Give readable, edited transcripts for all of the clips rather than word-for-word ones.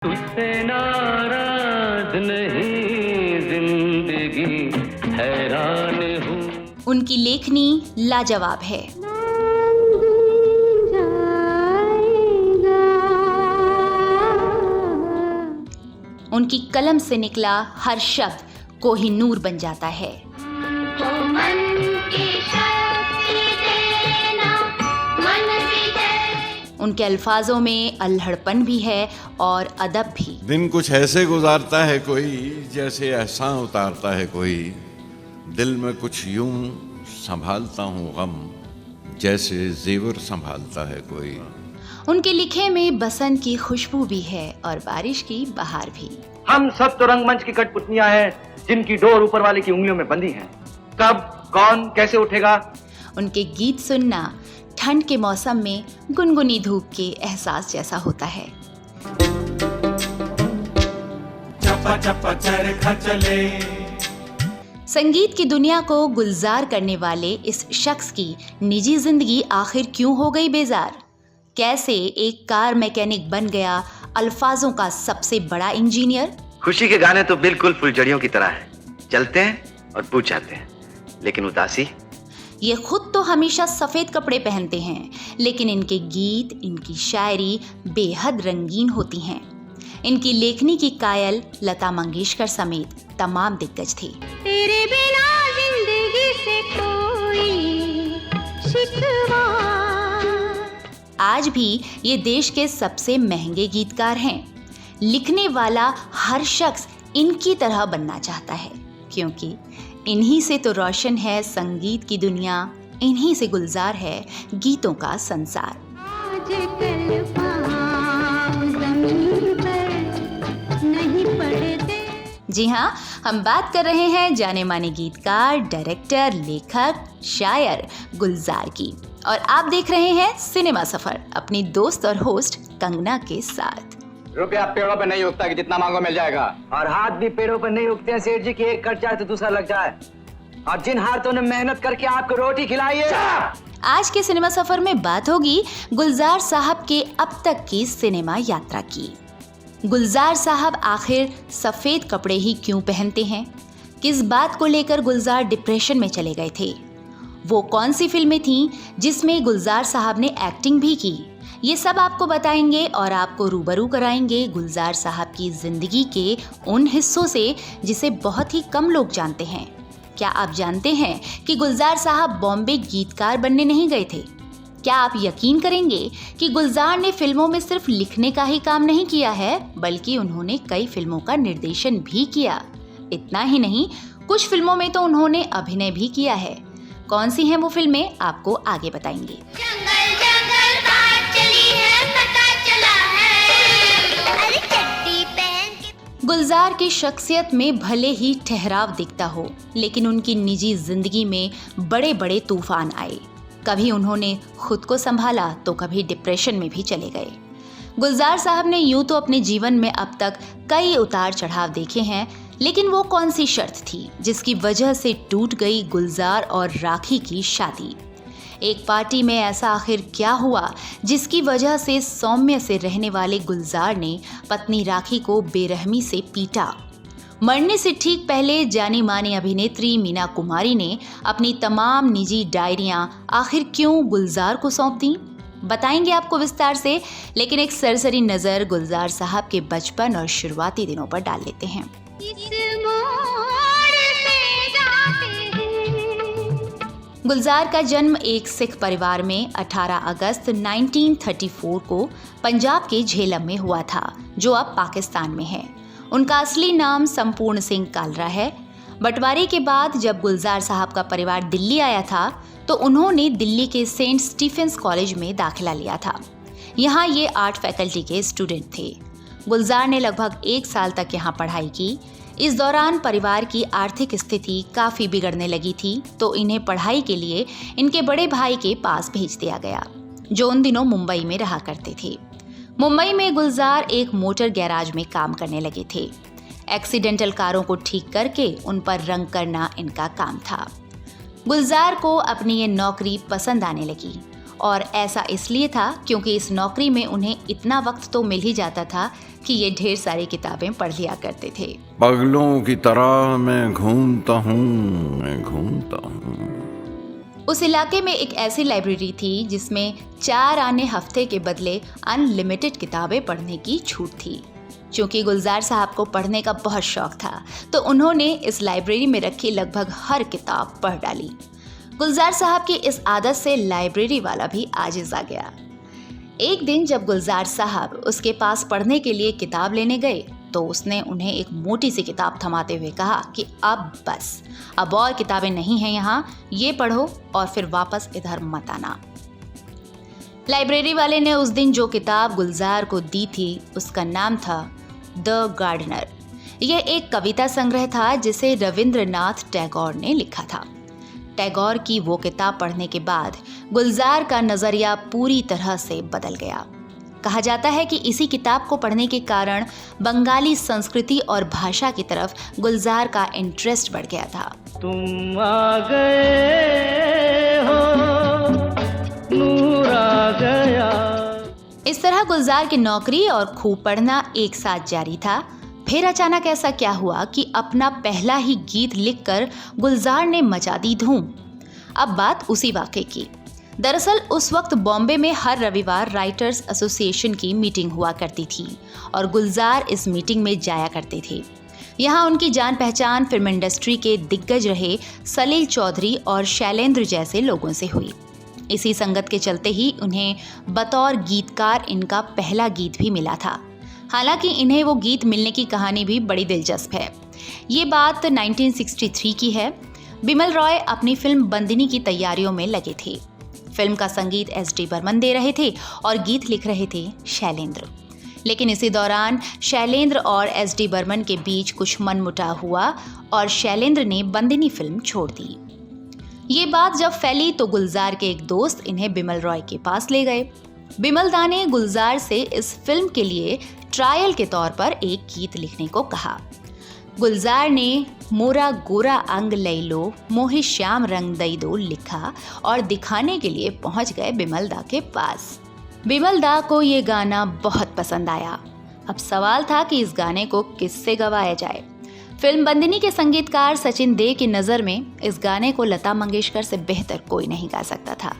तुझसे नाराज नहीं जिंदगी हैरान हूँ। उनकी लेखनी लाजवाब है। उनकी कलम से निकला हर शब्द कोहिनूर बन जाता है। उनके अल्फाजों में अल्हड़पन भी है और अदब भी। दिन कुछ ऐसे गुजारता है कोई जैसे एहसान उतारता है कोई, दिल में कुछ यूं संभालता हूँ गम जैसे जेवर संभालता है कोई। उनके लिखे में बसंत की खुशबू भी है और बारिश की बहार भी। हम सब तो रंगमंच की कठपुतलियां हैं जिनकी डोर ऊपर वाले की उंगलियों में बंधी है। कब कौन कैसे उठेगा। उनके गीत सुनना ठंड के मौसम में गुनगुनी धूप के एहसास जैसा होता है। चप्पा चप्पा चरखा चले। संगीत की दुनिया को गुलजार करने वाले इस शख्स की निजी जिंदगी आखिर क्यों हो गई बेजार? कैसे एक कार मैकेनिक बन गया अल्फाजों का सबसे बड़ा इंजीनियर? खुशी के गाने तो बिल्कुल फुलझड़ियों की तरह हैं, चलते हैं और पूछ जाते हैं, लेकिन उदासी। ये खुद तो हमेशा सफेद कपड़े पहनते हैं, लेकिन इनके गीत, इनकी शायरी बेहद रंगीन होती हैं। इनकी लेखनी की कायल लता मंगेशकर समेत तमाम दिग्गज थे। तेरे बिना जिंदगी से कोई शिकवा। आज भी ये देश के सबसे महंगे गीतकार हैं। लिखने वाला हर शख्स इनकी तरह बनना चाहता है, क्योंकि इन्हीं से तो रोशन है संगीत की दुनिया, इन्हीं से गुलजार है गीतों का संसार। आजकल पाँव ज़मीन पर नहीं पड़ते। जी हाँ, हम बात कर रहे हैं जाने माने गीतकार, डायरेक्टर, लेखक, शायर गुलजार की। और आप देख रहे हैं सिनेमा सफर अपनी दोस्त और होस्ट कंगना के साथ। रुपया पेड़ों पर नहीं उगता कि जितना मांगो मिल जाएगा, और हाथ भी पेड़ों पर नहीं उगते हैं सेठ जी की एक कट जाए तो दूसरा लग जाए। और जिन हाथों ने मेहनत करके आपको रोटी खिलाई है। आज के सिनेमा सफर में बात होगी गुलजार साहब के अब तक की सिनेमा यात्रा की। गुलजार साहब आखिर सफेद कपड़े ही क्यों पहनते हैं? किस बात को लेकर गुलजार डिप्रेशन में चले गए थे? वो कौन सी फिल्में थीं जिसमें गुलजार साहब ने एक्टिंग भी की? ये सब आपको बताएंगे और आपको रूबरू कराएंगे गुलजार साहब की जिंदगी के उन हिस्सों से जिसे बहुत ही कम लोग जानते हैं। क्या आप जानते हैं कि गुलजार साहब बॉम्बे गीतकार बनने नहीं गए थे? क्या आप यकीन करेंगे कि गुलजार ने फिल्मों में सिर्फ लिखने का ही काम नहीं किया है, बल्कि उन्होंने कई फिल्मों का निर्देशन भी किया। इतना ही नहीं, कुछ फिल्मों में तो उन्होंने अभिनय भी किया है। कौन सी हैं वो फिल्में, आपको आगे बताएंगे। जंगल जंगल बात चली है, पता चला है। अरे चड्डी पहन के। गुलजार की शख्सियत में भले ही ठहराव दिखता हो, लेकिन उनकी निजी जिंदगी में बड़े बड़े तूफान आए। कभी उन्होंने खुद को संभाला तो कभी डिप्रेशन में भी चले गए। गुलजार साहब ने यूं तो अपने जीवन में अब तक कई उतार चढ़ाव देखे हैं, लेकिन वो कौन सी शर्त थी जिसकी वजह से टूट गई गुलजार और राखी की शादी? एक पार्टी में ऐसा आखिर क्या हुआ जिसकी वजह से सौम्य से रहने वाले गुलजार ने पत्नी राखी को बेरहमी से पीटा? मरने से ठीक पहले जानी मानी अभिनेत्री मीना कुमारी ने अपनी तमाम निजी डायरियां आखिर क्यों गुलजार को सौंप दी? बताएंगे आपको विस्तार से, लेकिन एक सरसरी नजर गुलजार साहब के बचपन और शुरुआती दिनों पर डाल लेते हैं। इस मोड़ से जाते हैं। गुलजार का जन्म एक सिख परिवार में 18 अगस्त 1934 को पंजाब के झेलम में हुआ था, जो अब पाकिस्तान में है। उनका असली नाम संपूर्ण सिंह कालरा है। बंटवारे के बाद जब गुलजार साहब का परिवार दिल्ली आया था तो उन्होंने दिल्ली के सेंट स्टीफेंस कॉलेज में दाखिला लिया था। यहाँ ये आर्ट फैकल्टी के स्टूडेंट थे। गुलजार ने लगभग 1 साल तक यहाँ पढ़ाई की। इस दौरान परिवार की आर्थिक स्थिति काफ़ी बिगड़ने लगी थी, तो इन्हें पढ़ाई के लिए इनके बड़े भाई के पास भेज दिया गया, जो उन दिनों मुंबई में रहा करते थे। मुंबई में गुलजार एक मोटर गैराज में काम करने लगे थे। एक्सीडेंटल कारों को ठीक करके उन पर रंग करना इनका काम था। गुलजार को अपनी ये नौकरी पसंद आने लगी और ऐसा इसलिए था क्योंकि इस नौकरी में उन्हें इतना वक्त तो मिल ही जाता था कि ये ढेर सारी किताबें पढ़ लिया करते थे। पगलों की तरह मैं घूमता हूँ। उस इलाके में एक ऐसी लाइब्रेरी थी जिसमें 4 आने हफ्ते के बदले अनलिमिटेड किताबें पढ़ने की छूट थी। क्योंकि गुलजार साहब को पढ़ने का बहुत शौक था तो उन्होंने इस लाइब्रेरी में रखी लगभग हर किताब पढ़ डाली। गुलजार साहब की इस आदत से लाइब्रेरी वाला भी आजिज आ गया। एक दिन जब गुलजार साहब उसके पास पढ़ने के लिए किताब लेने गए तो उसने उन्हें एक मोटी सी किताब थमाते हुए कहा कि अब बस, अब और किताबें नहीं हैं यहाँ, ये पढ़ो और फिर वापस इधर मत आना। लाइब्रेरी वाले ने उस दिन जो किताब गुलजार को दी थी उसका नाम था द गार्डनर। यह एक कविता संग्रह था जिसे रविंद्रनाथ टैगोर ने लिखा था। टैगोर की वो किताब पढ़ने के बाद गुलजार का नजरिया पूरी तरह से बदल गया। कहा जाता है कि इसी किताब को पढ़ने के कारण बंगाली संस्कृति और भाषा की तरफ गुलजार का इंटरेस्ट बढ़ गया था। तुम आ गए हो, नूर आ गया। इस तरह गुलजार की नौकरी और खूब पढ़ना एक साथ जारी था। फिर अचानक ऐसा क्या हुआ कि अपना पहला ही गीत लिखकर गुलजार ने मचा दी धूम। अब बात उसी वाक़े की। दरअसल उस वक्त बॉम्बे में हर रविवार राइटर्स एसोसिएशन की मीटिंग हुआ करती थी और गुलजार इस मीटिंग में जाया करते थे। यहाँ उनकी जान पहचान फिल्म इंडस्ट्री के दिग्गज रहे सलील चौधरी और शैलेंद्र जैसे लोगों से हुई। इसी संगत के चलते ही उन्हें बतौर गीतकार इनका पहला गीत भी मिला था। हालांकि इन्हें वो गीत मिलने की कहानी भी बड़ी दिलचस्प है। ये बात 1963 की है। बिमल रॉय अपनी फिल्म बंदिनी की तैयारियों में लगे थे। फिल्म का संगीत एस.डी. बर्मन दे रहे थे और गीत लिख रहे थे शैलेंद्र। लेकिन इसी दौरान शैलेंद्र और एस.डी. बर्मन के बीच कुछ मनमुटाव हुआ और शैलेंद्र ने बंदिनी फिल्म छोड़ दी। ये बात जब फैली तो गुलजार के एक दोस्त इन्हें बिमल रॉय के पास ले गए। बिमल दा ने गुलजार से इस फिल्म के लिए ट्रायल के तौर पर एक गीत लिखने को कहा। गुलजार ने मोरा गोरा अंग लई लो मोहि श्याम रंग दई दो लिखा और दिखाने के लिए पहुंच गए बिमल दा के पास। बिमल दा को ये गाना बहुत पसंद आया। अब सवाल था कि इस गाने को किससे गवाया जाए। फिल्म बंदिनी के संगीतकार सचिन दे की नज़र में इस गाने को लता मंगेशकर से बेहतर कोई नहीं गा सकता था।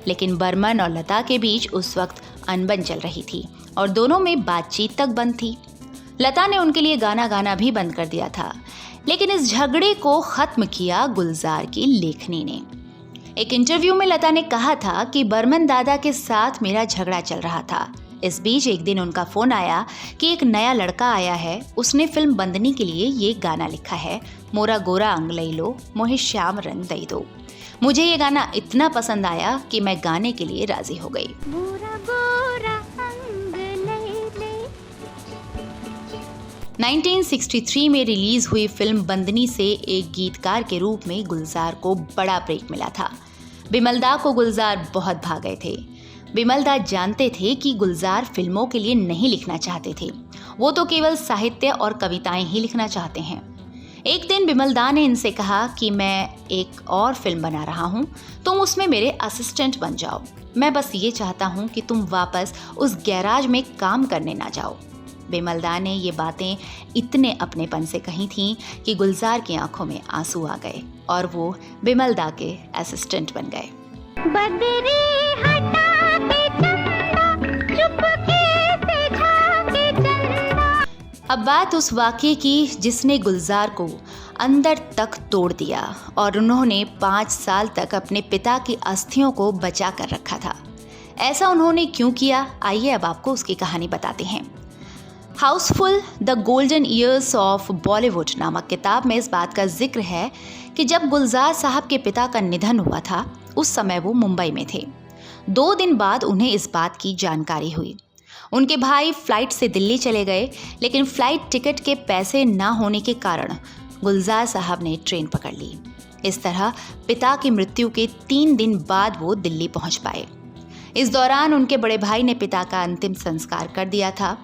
लेकिन बर्मन और लता के बीच उस वक्त अनबन चल रही थी और दोनों में बातचीत तक बंद थी। लता ने उनके लिए गाना गाना भी बंद कर दिया था। लेकिन इस झगड़े को खत्म किया गुलजार की लेखनी ने। एक इंटरव्यू में लता ने कहा था कि बर्मन दादा के साथ मेरा झगड़ा चल रहा था। इस बीच एक दिन उनका फोन आया कि एक नया लड़का आया है, उसने फिल्म बंदनी के लिए ये गाना लिखा है, मोरा गोरा अंग लई लो मोहे श्याम रंग दई दो। मुझे ये गाना इतना पसंद आया कि मैं गाने के लिए राजी हो गई। मोरा गोरा अंग लई ले। 1963 में रिलीज हुई फिल्म बंदनी से एक गीतकार के रूप में गुलजार को बड़ा ब्रेक मिला था। बिमल दा को गुलजार बहुत भा गए थे। बिमल दा जानते थे कि गुलजार फिल्मों के लिए नहीं लिखना चाहते थे, वो तो केवल साहित्य और कविताएं ही लिखना चाहते हैं। एक दिन बिमल दा ने इनसे कहा कि मैं एक और फिल्म बना रहा हूँ, तुम उसमें मेरे असिस्टेंट बन जाओ। मैं बस ये चाहता हूँ कि तुम वापस उस गैराज में काम करने ना जाओ। बिमल दा ने ये बातें इतने अपनेपन से कही थीं कि गुलजार की आंखों में आंसू आ गए और वो बिमल दा के असिस्टेंट बन गए। बदरी हटा के चंदा चुपके से झाके चंदा। अब बात उस वाक़ये की जिसने गुलजार को अंदर तक तोड़ दिया और उन्होंने 5 साल तक अपने पिता की अस्थियों को बचा कर रखा था। ऐसा उन्होंने क्यों किया, आइए अब आपको उसकी कहानी बताते हैं। Housefull the golden years of Bollywood नामक किताब में इस बात का जिक्र है कि जब गुलजार साहब के पिता का निधन हुआ था उस समय वो मुंबई में थे। 2 दिन बाद उन्हें इस बात की जानकारी हुई। उनके भाई फ्लाइट से दिल्ली चले गए, लेकिन फ्लाइट टिकट के पैसे ना होने के कारण गुलजार साहब ने ट्रेन पकड़ ली। इस तरह पिता की मृत्यु के 3 दिन बाद वो दिल्ली पहुंच पाए। इस दौरान उनके बड़े भाई ने पिता का अंतिम संस्कार कर दिया था।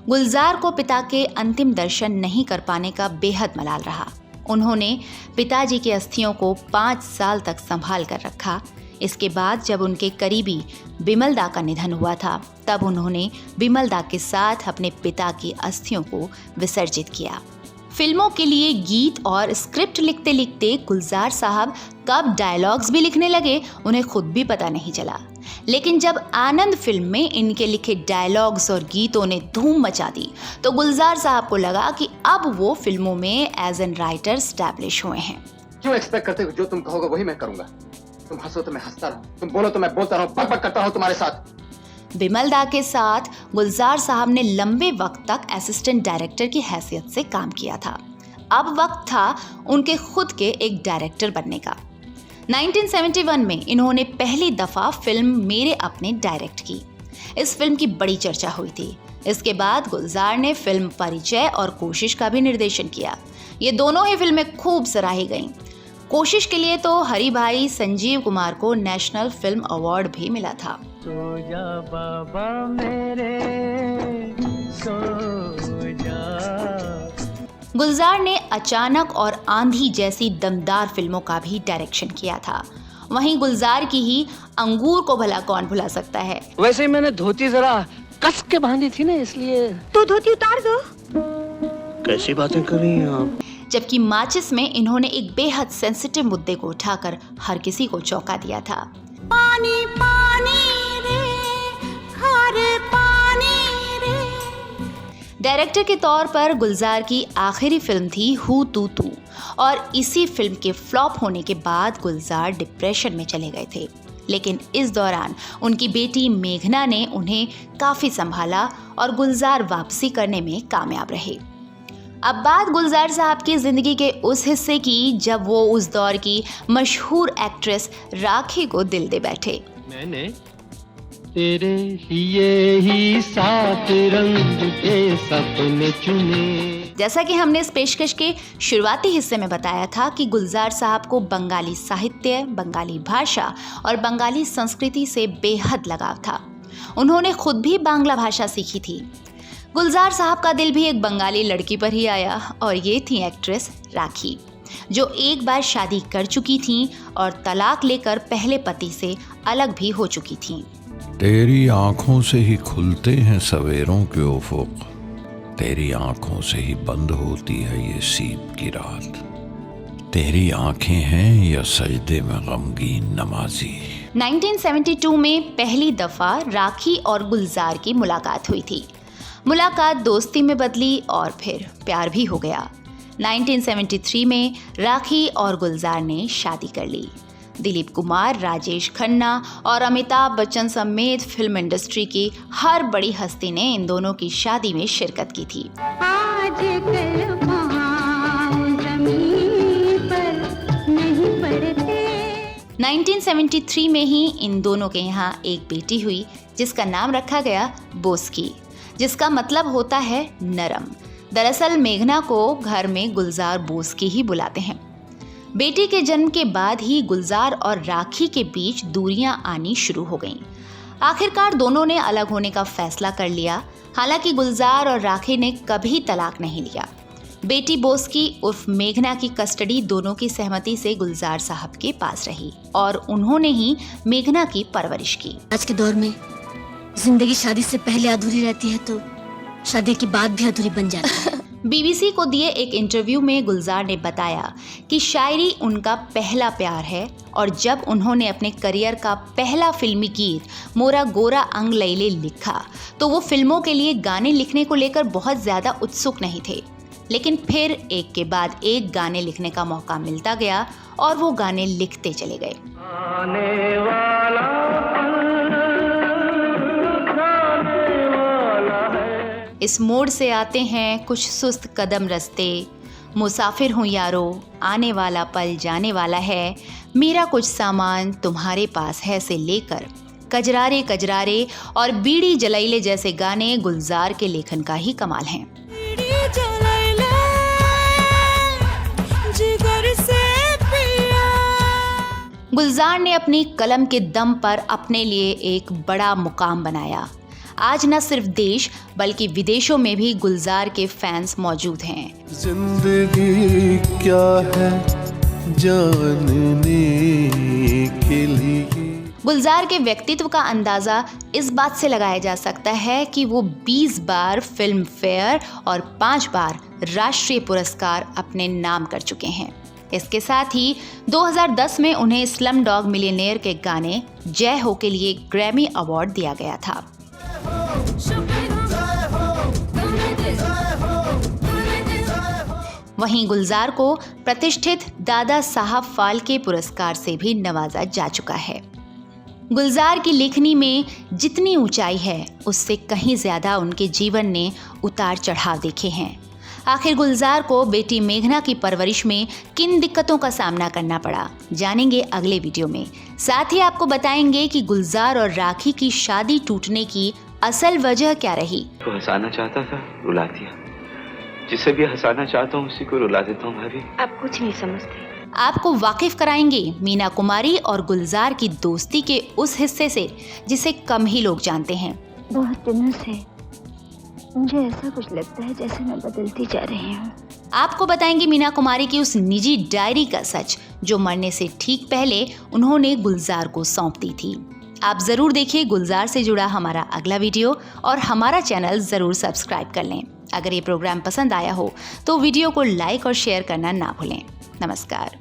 गुलजार को पिता के अंतिम दर्शन नहीं कर पाने का बेहद मलाल रहा। उन्होंने पिताजी की अस्थियों को 5 साल तक संभाल कर रखा। इसके बाद जब उनके करीबी बिमल दा का निधन हुआ था, तब उन्होंने बिमल दा के साथ अपने पिता की अस्थियों को विसर्जित किया। फिल्मों के लिए गीत और स्क्रिप्ट लिखते लिखते गुलजार साहब कब डायलॉग्स भी लिखने लगे उन्हें खुद भी पता नहीं चला। लेकिन जब आनंद फिल्म में इनके लिखे डायलॉग्स और गीतों ने धूम मचा दी, तो गुलजार साहब को लगा कि अब वो फिल्मों में एज एन राइटर स्टैब्लिश हुए हैं। क्यों एक्सपेक्ट करते हो जो तुम कहोगे वही मैं करूंगा? तुम हंसो तो मैं हंसता रहूं, तुम बोलो तो मैं बोलता रहूं, बक करता रहूं तुम्हारे साथ। बिमल दा के साथ गुलजार साहब ने लंबे वक्त तक असिस्टेंट डायरेक्टर की हैसियत से काम किया था। अब वक्त था उनके खुद के एक डायरेक्टर बनने का। 1971 में इन्होंने पहली दफा फिल्म मेरे अपने डायरेक्ट की। इस फिल्म की बड़ी चर्चा हुई थी। इसके बाद गुलजार ने फिल्म परिचय और कोशिश का भी निर्देशन किया। ये दोनों ही फिल्में खूब सराही गईं। कोशिश के लिए तो हरि भाई संजीव कुमार को नेशनल फिल्म अवार्ड भी मिला था। सो जा बाबा मेरे, सो जा। गुलजार ने अचानक और आंधी जैसी दमदार फिल्मों का भी डायरेक्शन किया था। वहीं गुलजार की ही अंगूर को भला कौन भुला सकता है। वैसे ही मैंने धोती जरा कस के बांधी थी ना, इसलिए। तो धोती उतार दो। कैसी बातें कर रही हैं आप? जबकि माचिस में इन्होंने एक बेहद सेंसिटिव मुद्दे को उठाकर हर किसी को चौंका दिया था। पानी पानी रे, खारे पानी रे। डायरेक्टर के तौर पर गुलजार की आखिरी फिल्म थी हू तू तू, और इसी फिल्म के फ्लॉप होने के बाद गुलजार डिप्रेशन में चले गए थे। लेकिन इस दौरान उनकी बेटी मेघना ने उन्हें काफी संभाला और गुलजार वापसी करने में कामयाब रहे। अब बात गुलजार साहब की जिंदगी के उस हिस्से की जब वो उस दौर की मशहूर एक्ट्रेस राखी को दिल दे बैठे। मैंने तेरे लिए ही 7 रंग के सपने चुने। जैसा कि हमने इस पेशकश के शुरुआती हिस्से में बताया था कि गुलजार साहब को बंगाली साहित्य, बंगाली भाषा और बंगाली संस्कृति से बेहद लगाव था। उन्होंने खुद भी बांग्ला भाषा सीखी थी। गुलजार साहब का दिल भी एक बंगाली लड़की पर ही आया, और ये थी एक्ट्रेस राखी, जो एक बार शादी कर चुकी थीं और तलाक लेकर पहले पति से अलग भी हो चुकी थीं। तेरी आंखों से ही खुलते हैं सवेरों के उफुक, तेरी आंखों से ही बंद होती है ये सीप की रात, तेरी आंखें हैं या सजदे में गमगीन नमाजी। 1972 में पहली दफा राखी और गुलजार की मुलाकात हुई थी। मुलाकात दोस्ती में बदली और फिर प्यार भी हो गया। 1973 में राखी और गुलजार ने शादी कर ली। दिलीप कुमार, राजेश खन्ना और अमिताभ बच्चन समेत फिल्म इंडस्ट्री की हर बड़ी हस्ती ने इन दोनों की शादी में शिरकत की थी। आज कल पाँव ज़मीन पर नहीं पड़ते। 1973 में ही इन दोनों के यहाँ एक बेटी हुई जिसका नाम रखा गया बोस्की, जिसका मतलब होता है नरम। दरअसल मेघना को घर में गुलजार बोस्की ही बुलाते हैं। बेटी के जन्म के बाद ही गुलजार और राखी के बीच दूरियां आनी शुरू हो गईं। आखिरकार दोनों ने अलग होने का फैसला कर लिया। हालांकि गुलजार और राखी ने कभी तलाक नहीं लिया। बेटी बोस्की उर्फ मेघना की कस्टडी दोनों की सहमति से गुलजार साहब के पास रही और उन्होंने ही मेघना की परवरिश की। आज के दौर में जिंदगी शादी से पहले अधूरी रहती है तो शादी के बाद भी अधूरी बन जाती है। बीबीसी को दिए एक इंटरव्यू में गुलजार ने बताया कि शायरी उनका पहला प्यार है और जब उन्होंने अपने करियर का पहला फिल्मी गीत मोरा गोरा अंग लैले लिखा तो वो फिल्मों के लिए गाने लिखने को लेकर बहुत ज़्यादा उत्सुक नहीं थे। लेकिन फिर एक के बाद एक गाने लिखने का मौका मिलता गया और वो गाने लिखते चले गए। आने वाला इस मोड़ से आते हैं कुछ सुस्त कदम रस्ते, मुसाफिर हूँ यारो, आने वाला पल जाने वाला है, मेरा कुछ सामान तुम्हारे पास है से लेकर कजरारे कजरारे और बीड़ी जलाइले जैसे गाने गुलजार के लेखन का ही कमाल हैं। गुलजार ने अपनी कलम के दम पर अपने लिए एक बड़ा मुकाम बनाया। आज न सिर्फ देश बल्कि विदेशों में भी गुलजार के फैंस मौजूद हैं। जिंदगी क्या है जानने के लिए गुलजार के व्यक्तित्व का अंदाज़ा इस बात से लगाया जा सकता है कि वो 20 बार फिल्म फेयर और 5 बार राष्ट्रीय पुरस्कार अपने नाम कर चुके हैं। इसके साथ ही 2010 में उन्हें स्लम डॉग मिलियनेयर के गाने जय हो के लिए ग्रैमी अवार्ड दिया गया था। वहीं गुलजार को प्रतिष्ठित दादा साहब फाल्के पुरस्कार से भी नवाजा जा चुका है। गुलजार की लेखनी में जितनी ऊंचाई है उससे कहीं ज्यादा उनके जीवन ने उतार चढ़ाव देखे हैं। आखिर गुलजार को बेटी मेघना की परवरिश में किन दिक्कतों का सामना करना पड़ा, जानेंगे अगले वीडियो में। साथ ही आपको बताएंगे कि गुलजार और राखी की शादी टूटने की असल वजह क्या रही। तो हंसाना चाहता था, रुला दिया। जिसे भी हंसाना चाहता हूँ उसी को रुला देता हूँ भाभी। आप कुछ नहीं समझते। आपको वाकिफ कराएंगे मीना कुमारी और गुलजार की दोस्ती के उस हिस्से से जिसे कम ही लोग जानते हैं। बहुत दिनों से मुझे ऐसा कुछ लगता है जैसे मैं बदलती जा रही हूँ। आपको बताएंगे मीना कुमारी की उस निजी डायरी का सच जो मरने से ठीक पहले उन्होंने गुलजार को सौंप दी थी। आप जरूर देखिए गुलजार से जुड़ा हमारा अगला वीडियो और हमारा चैनल जरूर सब्सक्राइब कर लें। अगर ये प्रोग्राम पसंद आया हो तो वीडियो को लाइक और शेयर करना ना भूलें। नमस्कार।